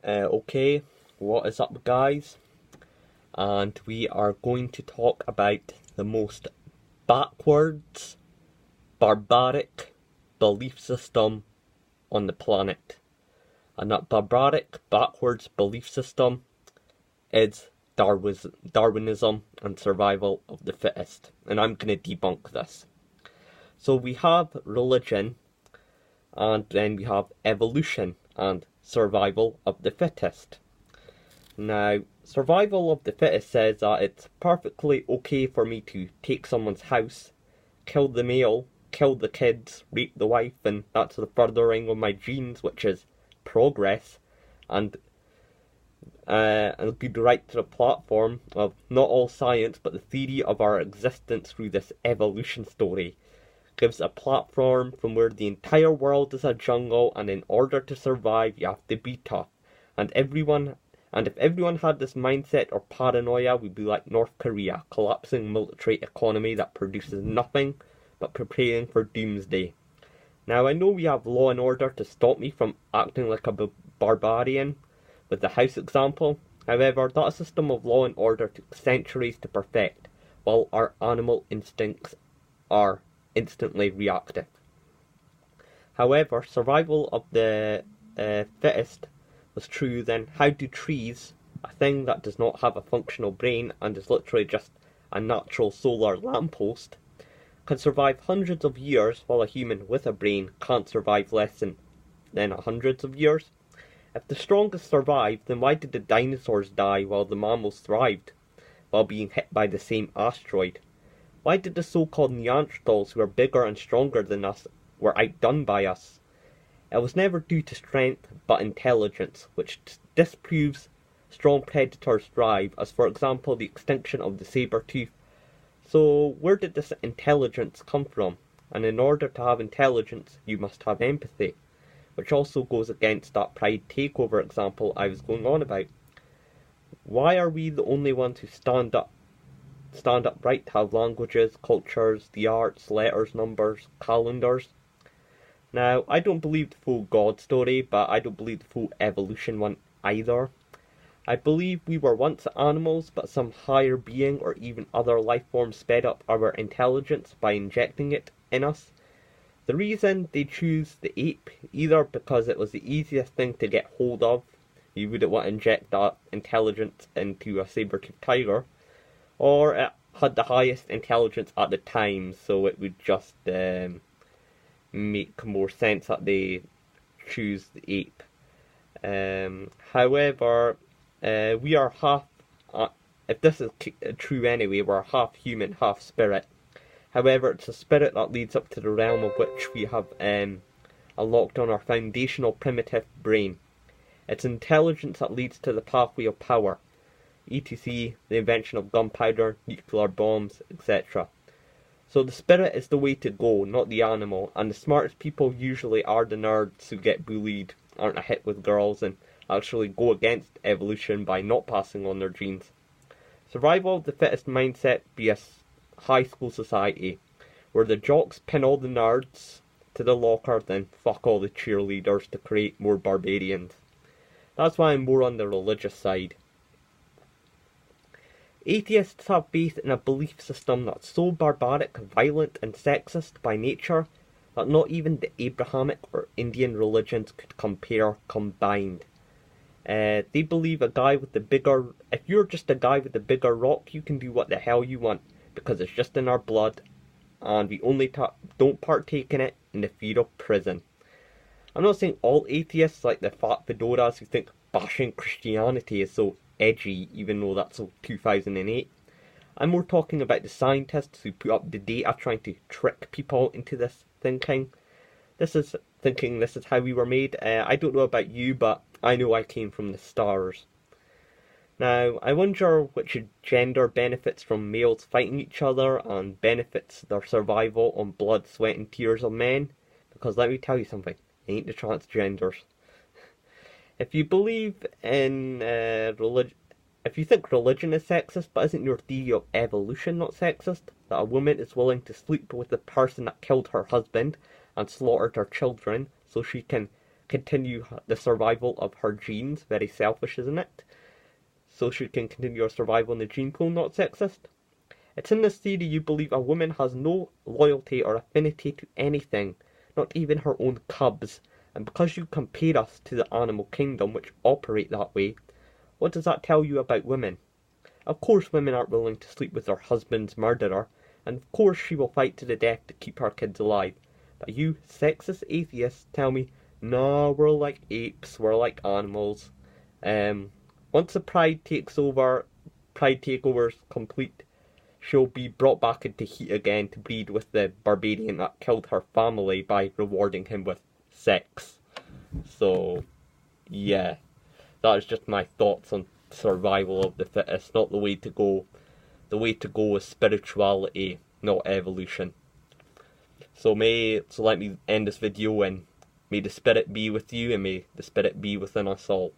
Okay, what is up, guys? And we are going to talk about the most backwards, barbaric belief system on the planet. And that barbaric, backwards belief system is Darwinism and survival of the fittest. And I'm going to debunk this. So we have religion, and then we have evolution and survival of the fittest. Now, survival of the fittest says that it's perfectly okay for me to take someone's house, kill the male, kill the kids, rape the wife, and that's the furthering of my genes, which is progress, and a good right to the platform of not all science, but the theory of our existence through this evolution story. Gives a platform from where the entire world is a jungle, and in order to survive you have to be tough. And if everyone had this mindset or paranoia, we'd be like North Korea, collapsing military economy that produces nothing but preparing for doomsday. Now I know we have law and order to stop me from acting like a barbarian with the house example. However, that system of law and order took centuries to perfect, while our animal instincts are instantly reactive. However, survival of the fittest was true. Then how do trees, a thing that does not have a functional brain and is literally just a natural solar lamppost, can survive hundreds of years while a human with a brain can't survive less than hundreds of years? If the strongest survived, then why did the dinosaurs die while the mammals thrived while being hit by the same asteroid? Why did the so-called Neanderthals, who are bigger and stronger than us, were outdone by us? It was never due to strength, but intelligence, which disproves strong predators thrive, as for example the extinction of the saber-tooth. So where did this intelligence come from? And in order to have intelligence, you must have empathy, which also goes against that pride takeover example I was going on about. Why are we the only ones who stand up right to have languages, cultures, the arts, letters, numbers, calendars? Now, I don't believe the full God story, but I don't believe the full evolution one either. I believe we were once animals, but some higher being or even other life forms sped up our intelligence by injecting it in us. The reason they choose the ape, either because it was the easiest thing to get hold of, you wouldn't want to inject that intelligence into a saber-toothed tiger, or it had the highest intelligence at the time, so it would just make more sense that they choose the ape. However, we are half, if this is true anyway, we're half human, half spirit. However, it's a spirit that leads up to the realm of which we have unlocked on our foundational primitive brain. It's intelligence that leads to the pathway of power, etc., the invention of gunpowder, nuclear bombs, etc. So the spirit is the way to go, not the animal, and the smartest people usually are the nerds who get bullied, aren't a hit with girls, and actually go against evolution by not passing on their genes. Survival of the fittest mindset be a high school society, where the jocks pin all the nerds to the locker, then fuck all the cheerleaders to create more barbarians. That's why I'm more on the religious side. Atheists have faith in a belief system that's so barbaric, violent, and sexist by nature that not even the Abrahamic or Indian religions could compare combined. They believe if you're just a guy with a bigger rock, you can do what the hell you want, because it's just in our blood, and we only don't partake in it in the fear of prison. I'm not saying all atheists, like the fat fedoras who think bashing Christianity is so edgy, even though that's 2008. I'm more talking about the scientists who put up the data trying to trick people into this thinking. This is how we were made. I don't know about you, but I know I came from the stars. Now, I wonder which gender benefits from males fighting each other and benefits their survival on blood, sweat and tears of men. Because let me tell you something, it ain't the transgenders. If you believe in religion, if you think religion is sexist, but isn't your theory of evolution not sexist? That a woman is willing to sleep with the person that killed her husband and slaughtered her children so she can continue the survival of her genes. Very selfish, isn't it? So she can continue her survival in the gene pool, not sexist. It's in this theory you believe a woman has no loyalty or affinity to anything, not even her own cubs, and because you compare us to the animal kingdom, which operate that way, what does that tell you about women? Of course women aren't willing to sleep with their husband's murderer, and of course she will fight to the death to keep her kids alive. But you sexist atheists tell me, no, we're like apes, we're like animals. Once the pride takeover's complete, she'll be brought back into heat again to breed with the barbarian that killed her family by rewarding him with sex. So, yeah, that is just my thoughts on survival of the fittest. Not the way to go. The way to go is spirituality, not evolution. So let me end this video, and may the spirit be with you, and may the spirit be within us all.